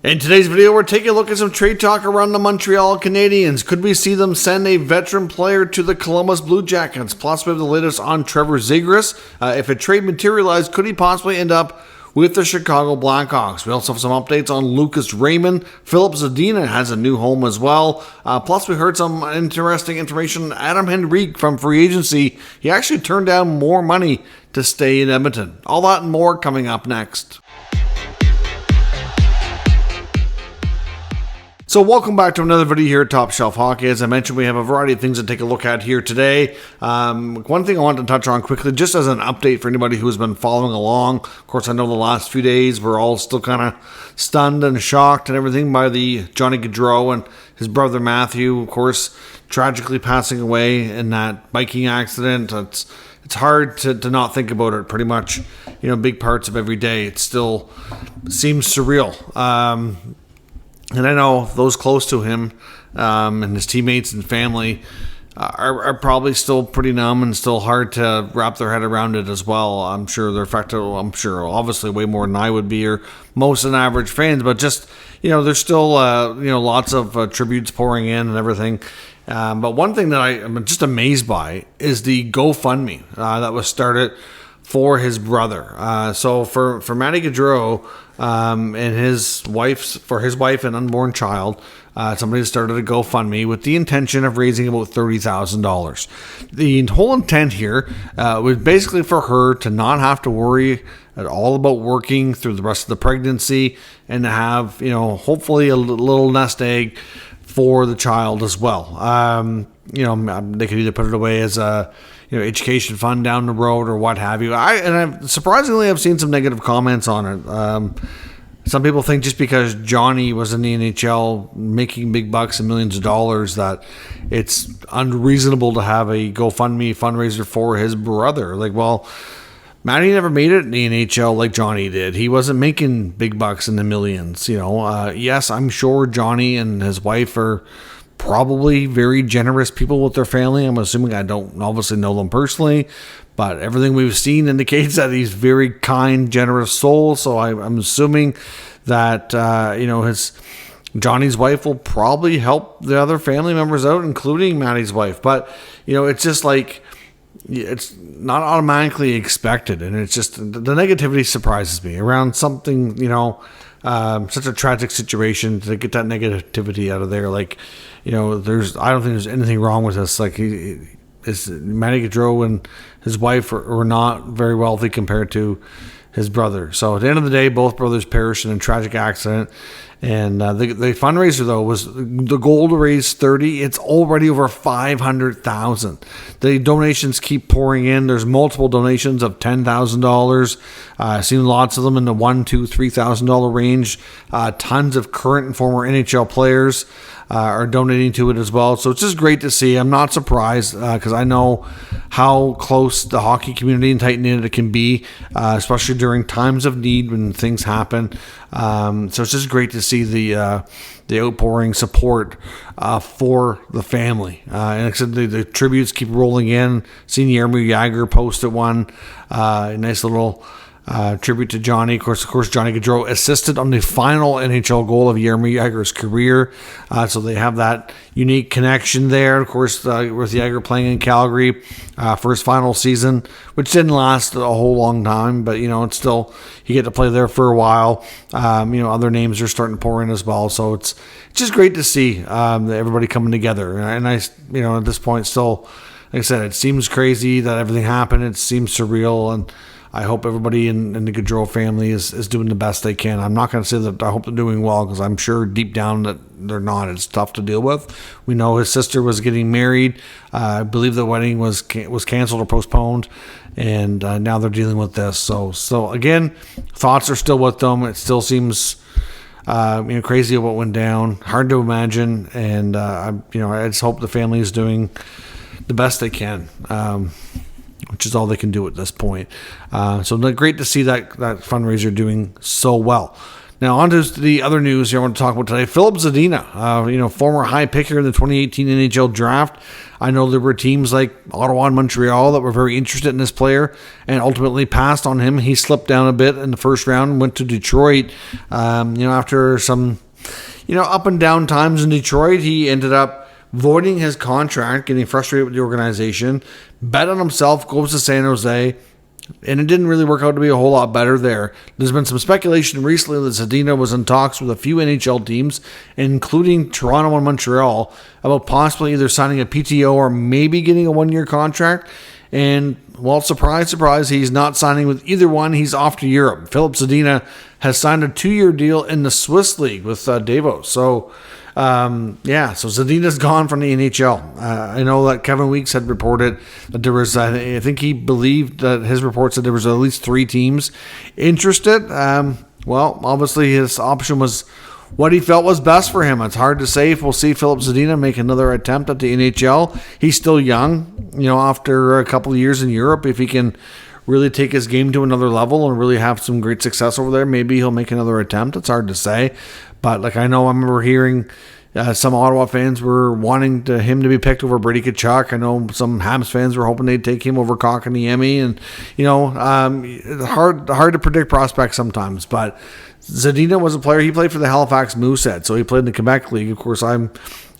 In today's video, we're taking a look at some trade talk around the Montreal Canadiens. Could we see them send a veteran player to the Columbus Blue Jackets? Plus, we have the latest on Trevor Zegras. If a trade materialized, could he possibly end up with the Chicago Blackhawks? We also have some updates on Lucas Raymond. Philip Zadina has a new home as well. Plus, we heard some interesting information. Adam Henrique from free agency. He actually turned down more money to stay in Edmonton. All that and more coming up next. So welcome back to another video here at Top Shelf Hockey. As I mentioned, we have a variety of things to take a look at here today. One thing I wanted to touch on quickly, just as an update for anybody who has been following along. Of course, I know the last few days we're all still kind of stunned and shocked and everything by the Johnny Gaudreau and his brother Matthew, of course, tragically passing away in that biking accident. It's hard to not think about it. Pretty much, big parts of every day. It still seems surreal. And I know those close to him and his teammates and family are probably still pretty numb and still hard to wrap their head around it as well. I'm sure they're affected. I'm sure, obviously, way more than I would be or most of the average fans. But just, there's still, lots of tributes pouring in and everything. But one thing that I'm just amazed by is the GoFundMe that was started for his brother. So for Matty Gaudreau and his wife and unborn child, somebody started a GoFundMe with the intention of raising about $30,000. The whole intent here was basically for her to not have to worry at all about working through the rest of the pregnancy and to have, hopefully a little nest egg for the child as well. They could either put it away as a education fund down the road or what have you. I've seen some negative comments on it. Some people think just because Johnny was in the NHL making big bucks and millions of dollars that it's unreasonable to have a GoFundMe fundraiser for his brother. Matty never made it in the NHL like Johnny did. He wasn't making big bucks in the millions. Yes, I'm sure Johnny and his wife are probably very generous people with their family. I'm assuming I don't obviously know them personally, but everything we've seen indicates that he's very kind, generous soul. So I'm assuming that his Johnny's wife will probably help the other family members out, including Matty's wife. But it's just it's not automatically expected, and it's just the negativity surprises me around something. Such a tragic situation, to get that negativity out of there. I don't think there's anything wrong with this. Matty Gaudreau and his wife were not very wealthy compared to his brother. So at the end of the day, both brothers perished in a tragic accident. And the fundraiser, though, was the goal to raise 30. It's already over 500,000. The donations keep pouring in. There's multiple donations of $10,000. I've seen lots of them in the $1,000, $2,000, $3,000 range. Tons of current and former NHL players are donating to it as well. So it's just great to see. I'm not surprised because I know how close the hockey community and tight-knit it can be, especially during times of need when things happen. So it's just great to see the outpouring support for the family. And like I said, the tributes keep rolling in. Seen Jaromir Jagr posted one. A nice little tribute to Johnny. Of course, Johnny Gaudreau assisted on the final NHL goal of Jaromir Jagr's career. So they have that unique connection there. Of course, with Jagr playing in Calgary for his final season, which didn't last a whole long time, but it's still, he get to play there for a while. Other names are starting to pour in as well. So it's just great to see everybody coming together. And I at this point, still, like I said, it seems crazy that everything happened. It seems surreal, and I hope everybody in the Gaudreau family is doing the best they can. I'm not going to say that I hope they're doing well, because I'm sure deep down that they're not. It's tough to deal with. We know his sister was getting married. I believe the wedding was canceled or postponed, and now they're dealing with this. So again, thoughts are still with them. It still seems crazy what went down. Hard to imagine, and I just hope the family is doing the best they can. Which is all they can do at this point. So great to see that fundraiser doing so well. Now, on to the other news here I want to talk about today. Filip Zadina, former high picker in the 2018 NHL draft. I know there were teams like Ottawa and Montreal that were very interested in this player and ultimately passed on him. He slipped down a bit in the first round and went to Detroit. After some, up and down times in Detroit, he ended up voiding his contract, getting frustrated with the organization, bet on himself, goes to San Jose, and it didn't really work out to be a whole lot better there. There's been some speculation recently that Zadina was in talks with a few NHL teams, including Toronto and Montreal, about possibly either signing a PTO or maybe getting a one-year contract. And, well, surprise, surprise, he's not signing with either one. He's off to Europe. Filip Zadina has signed a 2-year deal in the Swiss League with Davos. So Zadina's gone from the NHL. I know that Kevin Weeks had reported that there was, I think he believed that his report said there was at least 3 teams interested. Obviously his option was what he felt was best for him. It's hard to say if we'll see Filip Zadina make another attempt at the NHL. He's still young, after a couple of years in Europe, if he can really take his game to another level and really have some great success over there, maybe he'll make another attempt. It's hard to say. But I remember hearing some Ottawa fans were wanting him to be picked over Brady Tkachuk. I know some Habs fans were hoping they'd take him over Kotkaniemi. And, hard to predict prospects sometimes. But Zadina was a player. He played for the Halifax Moosehead, so he played in the Quebec League. Of course, I'm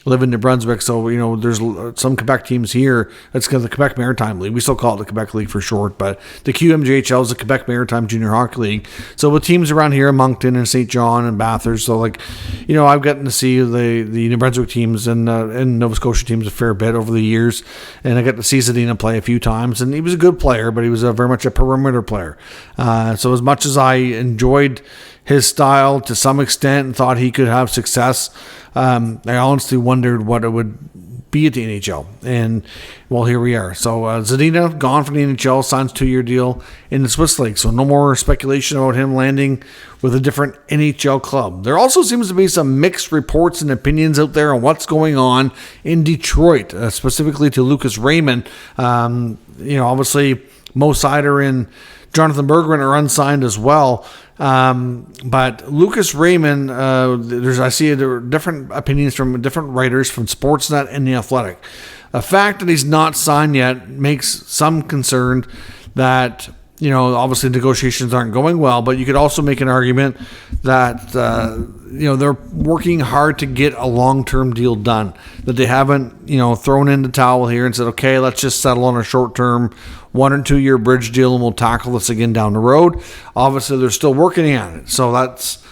live in New Brunswick, so there's some Quebec teams here. It's the Quebec Maritime League. We still call it the Quebec League for short, but the QMJHL is the Quebec Maritime Junior Hockey League. So with teams around here, Moncton and St. John and Bathurst, so I've gotten to see the New Brunswick teams and Nova Scotia teams a fair bit over the years, and I got to see Zadina play a few times, and he was a good player, but he was very much a perimeter player. So as much as I enjoyed his style to some extent and thought he could have success, I honestly wondered what it would be at the NHL. And, well, here we are. So Zadina, gone from the NHL, signs a 2-year deal in the Swiss League. So no more speculation about him landing with a different NHL club. There also seems to be some mixed reports and opinions out there on what's going on in Detroit, specifically to Lucas Raymond. Obviously, Mo Seider and Jonathan Berggren are unsigned as well. But Lucas Raymond, I see there are different opinions from different writers from Sportsnet and The Athletic. The fact that he's not signed yet makes some concerned that, obviously negotiations aren't going well, but you could also make an argument that, they're working hard to get a long-term deal done, that they haven't, thrown in the towel here and said, okay, let's just settle on a short-term 1 or 2 year bridge deal and we'll tackle this again down the road. Obviously, they're still working at it. So that's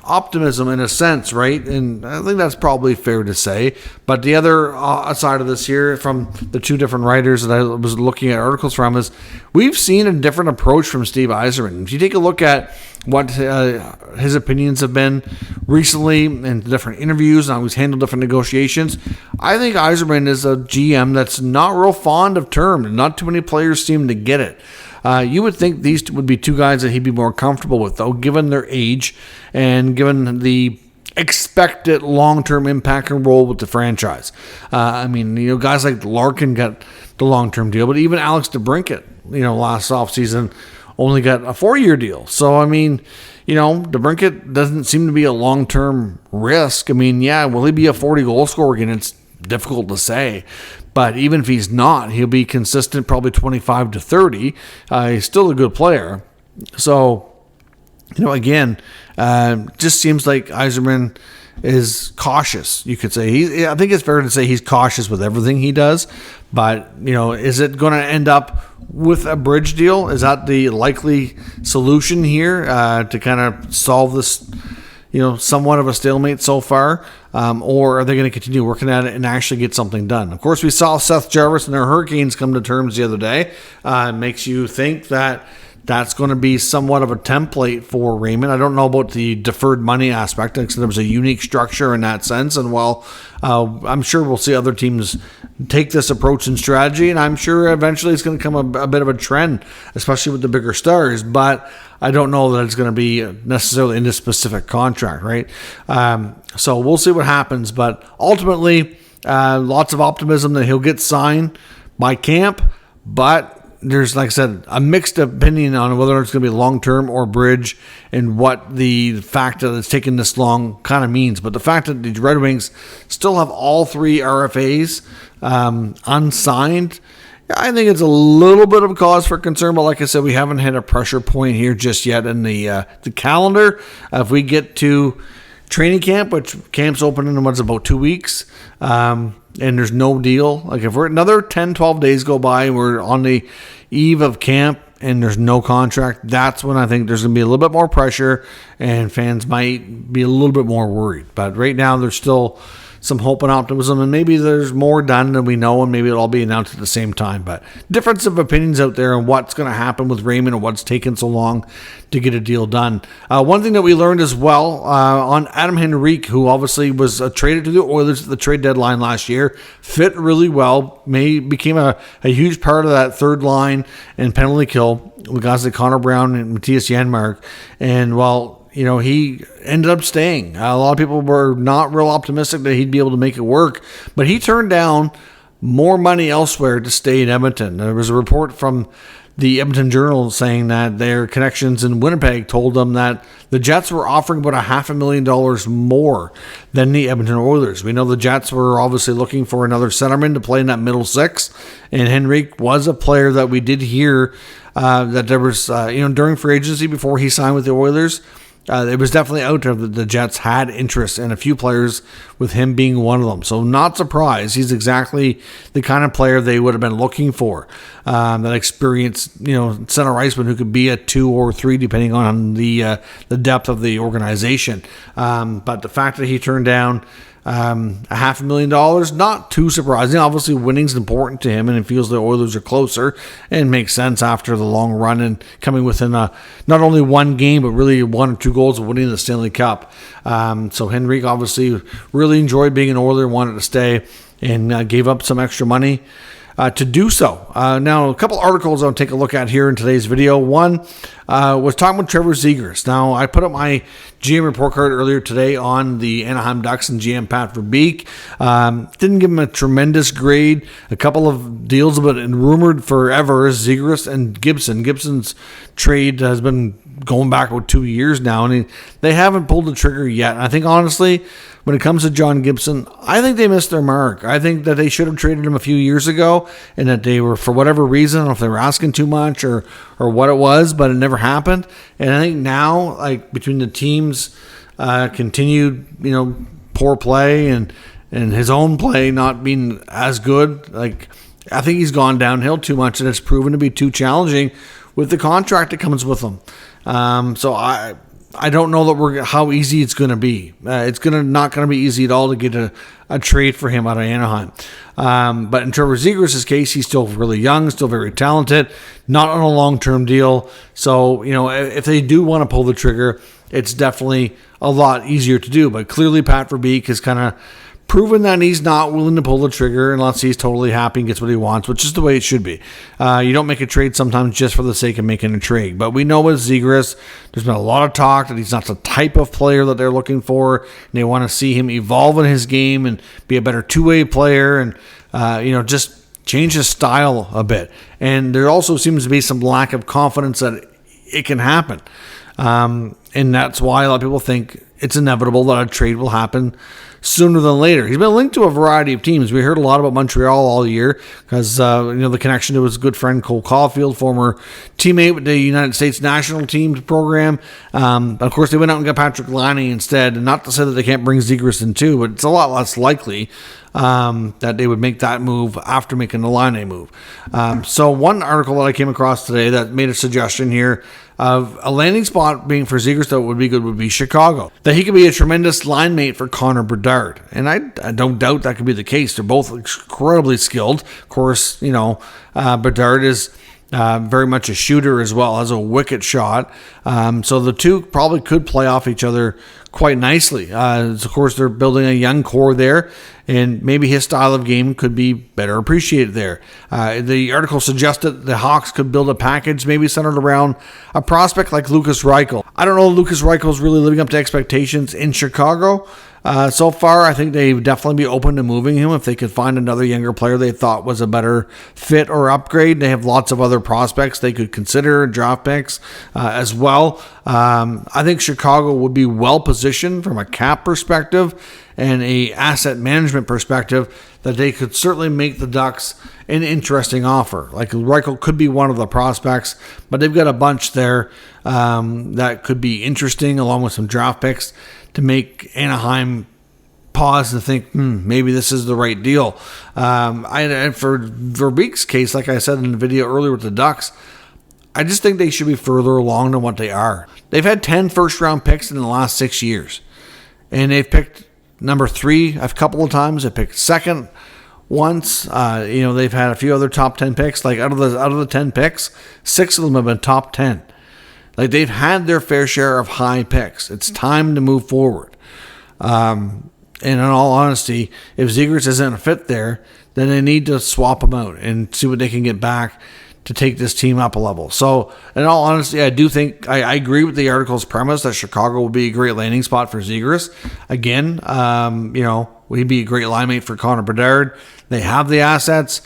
optimism in a sense, right? And I think that's probably fair to say. But the other side of this here from the 2 different writers that I was looking at articles from is we've seen a different approach from Steve Yzerman. If you take a look at what his opinions have been recently in different interviews and how he's handled different negotiations, I think Yzerman is a GM that's not real fond of term, and not too many players seem to get it. You would think these would be 2 guys that he'd be more comfortable with, though, given their age and given the expected long-term impact and role with the franchise. Guys like Larkin got the long-term deal, but even Alex DeBrincat, last offseason only got a 4-year deal. So, DeBrincat doesn't seem to be a long-term risk. Will he be a 40-goal scorer again? It's difficult to say. But even if he's not, he'll be consistent, probably 25 to 30. He's still a good player. So, just seems like Yzerman is cautious, you could say. I think it's fair to say he's cautious with everything he does. But, is it going to end up with a bridge deal? Is that the likely solution here to kind of solve this, somewhat of a stalemate so far? Or are they going to continue working at it and actually get something done? Of course, we saw Seth Jarvis and the Hurricanes come to terms the other day. It makes you think that that's going to be somewhat of a template for Raymond. I don't know about the deferred money aspect, because there was a unique structure in that sense. And I'm sure we'll see other teams take this approach and strategy, and I'm sure eventually it's going to become a bit of a trend, especially with the bigger stars. But I don't know that it's going to be necessarily in this specific contract, right? So we'll see what happens. But ultimately, lots of optimism that he'll get signed by camp. But there's, like I said, a mixed opinion on whether it's going to be long-term or bridge and what the fact that it's taken this long kind of means. But the fact that the Red Wings still have all 3 RFAs unsigned, I think it's a little bit of a cause for concern. But like I said, we haven't hit a pressure point here just yet in the calendar. If we get to training camp, which camp's opening in about 2 weeks, and there's no deal, like if we're another 10, 12 days go by and we're on the eve of camp and there's no contract, that's when I think there's going to be a little bit more pressure and fans might be a little bit more worried. But right now there's still some hope and optimism, and maybe there's more done than we know, and maybe it'll all be announced at the same time. But difference of opinions out there on what's going to happen with Raymond and what's taken so long to get a deal done. One thing that we learned as well on Adam Henrique, who obviously was traded to the Oilers at the trade deadline last year, fit really well, became a huge part of that third line and penalty kill with guys like Connor Brown and Matthias Janmark. And he ended up staying. A lot of people were not real optimistic that he'd be able to make it work, but he turned down more money elsewhere to stay in Edmonton. There was a report from the Edmonton Journal saying that their connections in Winnipeg told them that the Jets were offering about $500,000 more than the Edmonton Oilers. We know the Jets were obviously looking for another centerman to play in that middle six, and Henrique was a player that we did hear that there was, during free agency before he signed with the Oilers, it was definitely out there that the Jets had interest in a few players, with him being one of them. So not surprised. He's exactly the kind of player they would have been looking for. That experienced, center iceman who could be a 2 or 3 depending on the depth of the organization. But the fact that he turned down $500,000, not too surprising. Obviously, winning's important to him, and he feels the Oilers are closer, and makes sense after the long run and coming within not only one game, but really 1 or 2 goals of winning the Stanley Cup. So Henrique obviously really enjoyed being an Oiler, wanted to stay, and gave up some extra money to do so. Now, a couple articles I'll take a look at here in today's video. One was talking with Trevor Zegras. Now, I put up my GM report card earlier today on the Anaheim Ducks and GM Pat Verbeek. Didn't give him a tremendous grade. A couple of deals about it and rumored forever, Zegras and Gibson. Gibson's trade has been going back about 2 years now, and they haven't pulled the trigger yet. And I think, honestly, when it comes to John Gibson, I think they missed their mark. I think that they should have traded him a few years ago, and that they were, for whatever reason, I don't know if they were asking too much or what it was, but it never happened. And I think now, like, between the teams' continued, poor play and his own play not being as good, like, I think he's gone downhill too much, and it's proven to be too challenging with the contract that comes with him. So I don't know how easy it's going to be. It's not going to be easy at all to get a trade for him out of Anaheim. But in Trevor Zegras' case, he's still really young, still very talented, not on a long-term deal. So, if they do want to pull the trigger, it's definitely a lot easier to do. But clearly Pat Verbeek has kind of proven that he's not willing to pull the trigger unless he's totally happy and gets what he wants, which is the way it should be. You don't make a trade sometimes just for the sake of making a trade. But we know with Zegras, there's been a lot of talk that he's not the type of player that they're looking for, and they want to see him evolve in his game and be a better two-way player and, just change his style a bit. And there also seems to be some lack of confidence that it can happen. And that's why a lot of people think it's inevitable that a trade will happen sooner than later. He's been linked to a variety of teams. We heard a lot about Montreal all year because, the connection to his good friend Cole Caulfield, former teammate with the United States national team program. Of course, they went out and got Patrick Laine instead. And not to say that they can't bring Zegras in too, but it's a lot less likely that they would make that move after making the Laine move. So one article that I came across today that made a suggestion here of a landing spot being for Zegras that would be good would be Chicago. That he could be a tremendous line mate for Connor Bedard. And I don't doubt that could be the case. They're both incredibly skilled. Of course, Bedard is very much a shooter as well, has a wicked shot. So the two probably could play off each other quite nicely. Of course, they're building a young core there, and maybe his style of game could be better appreciated there. The article suggested the Hawks could build a package maybe centered around a prospect like Lukas Reichel. I don't know if Lukas Reichel is really living up to expectations in Chicago. So far, I think they'd definitely be open to moving him if they could find another younger player they thought was a better fit or upgrade. They have lots of other prospects they could consider, draft picks as well. I think Chicago would be well positioned from a cap perspective and a asset management perspective that they could certainly make the Ducks an interesting offer. Like Reichel could be one of the prospects, but they've got a bunch there that could be interesting, along with some draft picks to make Anaheim pause and think, maybe this is the right deal. And for Verbeek's case, like I said in the video earlier with the Ducks, I just think they should be further along than what they are. They've had 10 first-round picks in the last 6 years, and they've picked number 3 a couple of times. They picked second once. They've had a few other top 10 picks. Like out of the 10 picks, 6 of them have been top 10. Like they've had their fair share of high picks. It's time to move forward. And in all honesty, if Zegras isn't a fit there, then they need to swap him out and see what they can get back to take this team up a level. So, in all honesty, I do think I agree with the article's premise that Chicago will be a great landing spot for Zegras. Again, we'd be a great line mate for Connor Bedard. They have the assets.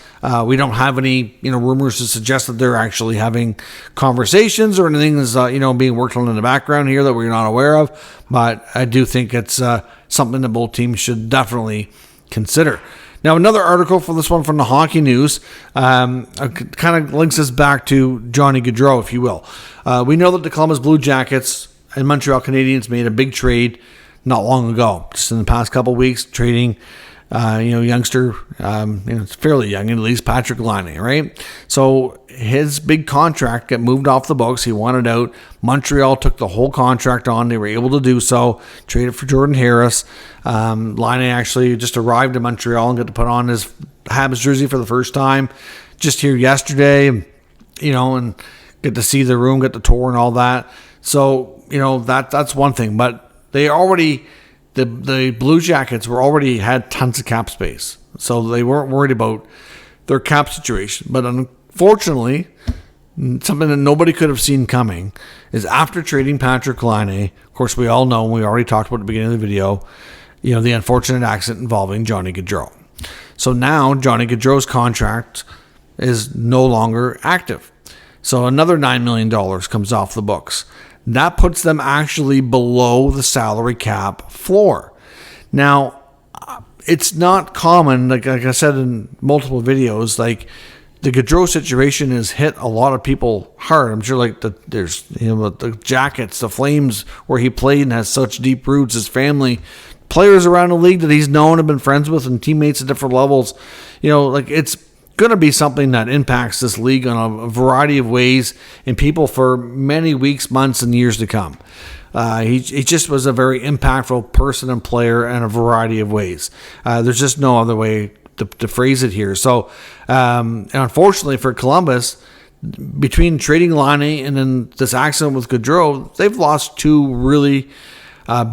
We don't have any, rumors to suggest that they're actually having conversations or anything that's, being worked on in the background here that we're not aware of. But I do think it's something that both teams should definitely consider. Now, another article for this one from the Hockey News kind of links us back to Johnny Gaudreau, if you will. We know that the Columbus Blue Jackets and Montreal Canadiens made a big trade not long ago, just in the past couple of weeks, trading youngster, it's fairly young, at least Patrick Laine, right? So his big contract got moved off the books. He wanted out. Montreal took the whole contract on. They were able to do so. Traded for Jordan Harris. Laine actually just arrived in Montreal and got to put on his Habs jersey for the first time just here yesterday, and get to see the room, get the tour and all that. So, that's one thing. But they already... The Blue Jackets already had tons of cap space, so they weren't worried about their cap situation. But unfortunately, something that nobody could have seen coming is after trading Patrick Laine, of course we all know, we already talked about at the beginning of the video, the unfortunate accident involving Johnny Gaudreau. So now Johnny Gaudreau's contract is no longer active. So another $9 million comes off the books. That puts them actually below the salary cap floor. Now, it's not common, like I said in multiple videos, like the Gaudreau situation has hit a lot of people hard. I'm sure there's the Jackets, the Flames, where he played and has such deep roots, his family, players around the league that he's known and been friends with, and teammates at different levels. It's going to be something that impacts this league on a variety of ways and people for many weeks, months, and years to come. He just was a very impactful person and player in a variety of ways. There's just no other way to phrase it here. So, and unfortunately for Columbus, between trading Laine and then this accident with Gaudreau, they've lost 2 really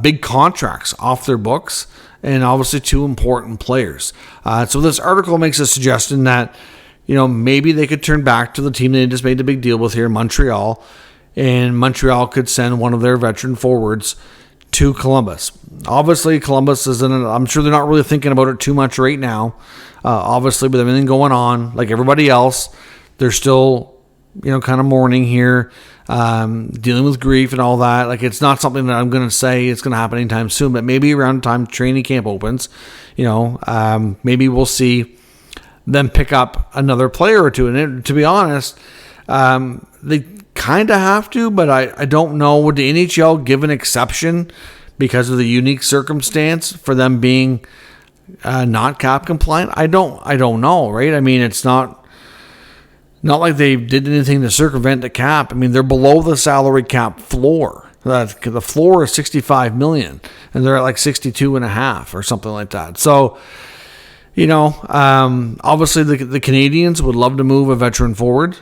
big contracts off their books, and obviously 2 important players. So this article makes a suggestion that, maybe they could turn back to the team they just made the big deal with here in Montreal, and Montreal could send one of their veteran forwards to Columbus. Obviously, Columbus I'm sure they're not really thinking about it too much right now. Obviously, with everything going on, like everybody else, they're still, kind of mourning here, dealing with grief and all that. Like, it's not something that I'm going to say it's going to happen anytime soon, but maybe around the time training camp opens, maybe we'll see them pick up another player or two. And to be honest, they kind of have to, but I don't know. Would the NHL give an exception because of the unique circumstance for them being not cap compliant? I don't know, right? I mean, it's not like they did anything to circumvent the cap. I mean, they're below the salary cap floor. The floor is $65 million, and they're at like 62.5 or something like that. So, obviously the Canadiens would love to move a veteran forward.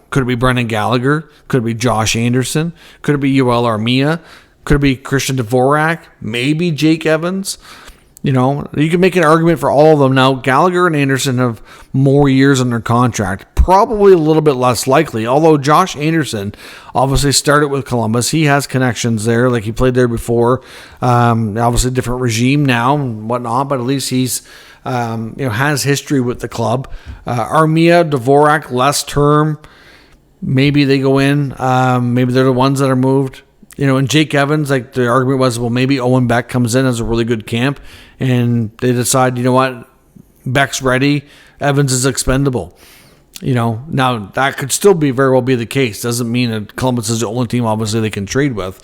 Could it be Brendan Gallagher? Could it be Josh Anderson? Could it be Yoel Armia? Could it be Christian Dvorak? Maybe Jake Evans? You can make an argument for all of them. Now, Gallagher and Anderson have more years on their contract, probably a little bit less likely. Although Josh Anderson obviously started with Columbus. He has connections there, like he played there before. Obviously different regime now and whatnot, but at least he's has history with the club. Armia, Dvorak, less term. Maybe they go in. Maybe they're the ones that are moved. And Jake Evans, like the argument was, well, maybe Owen Beck comes in as a really good camp, and they decide, you know what, Beck's ready, Evans is expendable. Now that could still very well be the case. Doesn't mean that Columbus is the only team, obviously, they can trade with.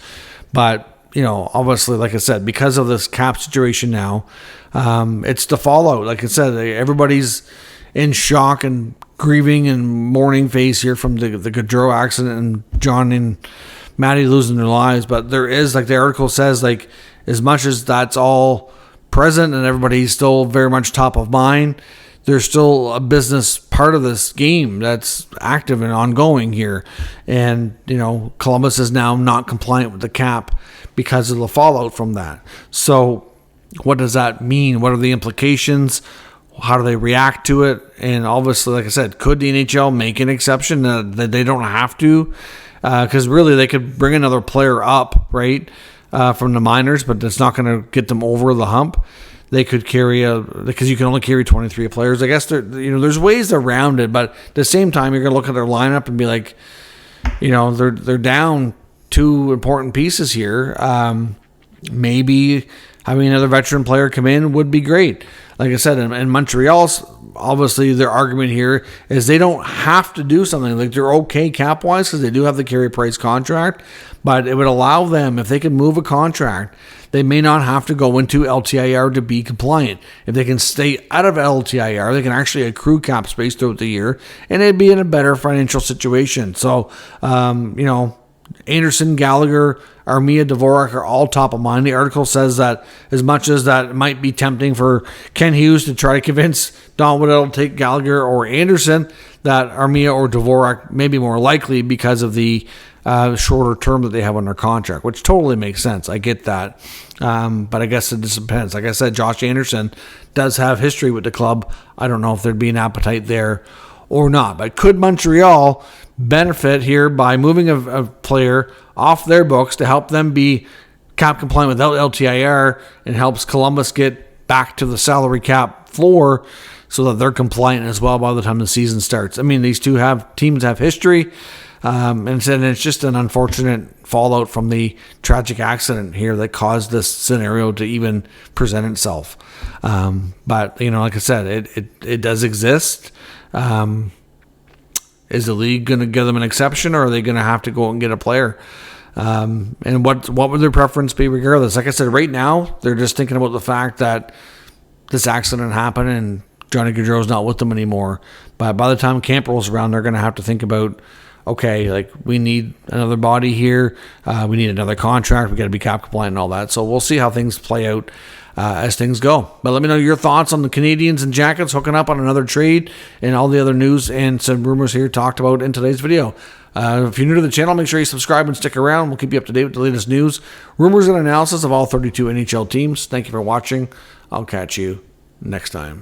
But, obviously, like I said, because of this cap situation now, it's the fallout. Like I said, everybody's in shock and grieving and mourning phase here from the Gaudreau accident and John and Maddie losing their lives. But there is, like the article says, like as much as that's all present and everybody's still very much top of mind, there's still a business part of this game that's active and ongoing here. And, Columbus is now not compliant with the cap because of the fallout from that. So what does that mean? What are the implications? How do they react to it? And obviously, like I said, could the NHL make an exception that they don't have to? Because really, they could bring another player up, right, from the minors, but that's not going to get them over the hump. They could carry because you can only carry 23 players. I guess there's ways around it, but at the same time, you're going to look at their lineup and be like, they're down two important pieces here. Maybe having another veteran player come in would be great. Like I said, in Montreal's, obviously their argument here is they don't have to do something. Like they're okay cap-wise because they do have the Carey Price contract, but it would allow them, if they can move a contract, they may not have to go into LTIR to be compliant. If they can stay out of LTIR, they can actually accrue cap space throughout the year, and they'd be in a better financial situation. So, Anderson, Gallagher, Armia, Dvorak are all top of mind. The article says that as much as that might be tempting for Ken Hughes to try to convince Don Waddell to take Gallagher or Anderson, that Armia or Dvorak may be more likely because of the shorter term that they have on their contract, which totally makes sense. I get that. But I guess it just depends. Like I said, Josh Anderson does have history with the club. I don't know if there'd be an appetite there or not. But could Montreal benefit here by moving a player off their books to help them be cap compliant without LTIR, and helps Columbus get back to the salary cap floor so that they're compliant as well by the time the season starts? I mean, these two teams have history, and it's just an unfortunate fallout from the tragic accident here that caused this scenario to even present itself. But like I said, it does exist. Is the league going to give them an exception, or are they going to have to go out and get a player? And what would their preference be regardless? Like I said, right now, they're just thinking about the fact that this accident happened and Johnny Gaudreau's not with them anymore. But by the time camp rolls around, they're going to have to think about, okay, like we need another body here. We need another contract. We got to be cap compliant and all that. So we'll see how things play out as things go. But let me know your thoughts on the Canadiens and Jackets hooking up on another trade and all the other news and some rumors here talked about in today's video. If you're new to the channel, make sure you subscribe and stick around. We'll keep you up to date with the latest news, rumors, and analysis of all 32 NHL teams. Thank you for watching. I'll catch you next time.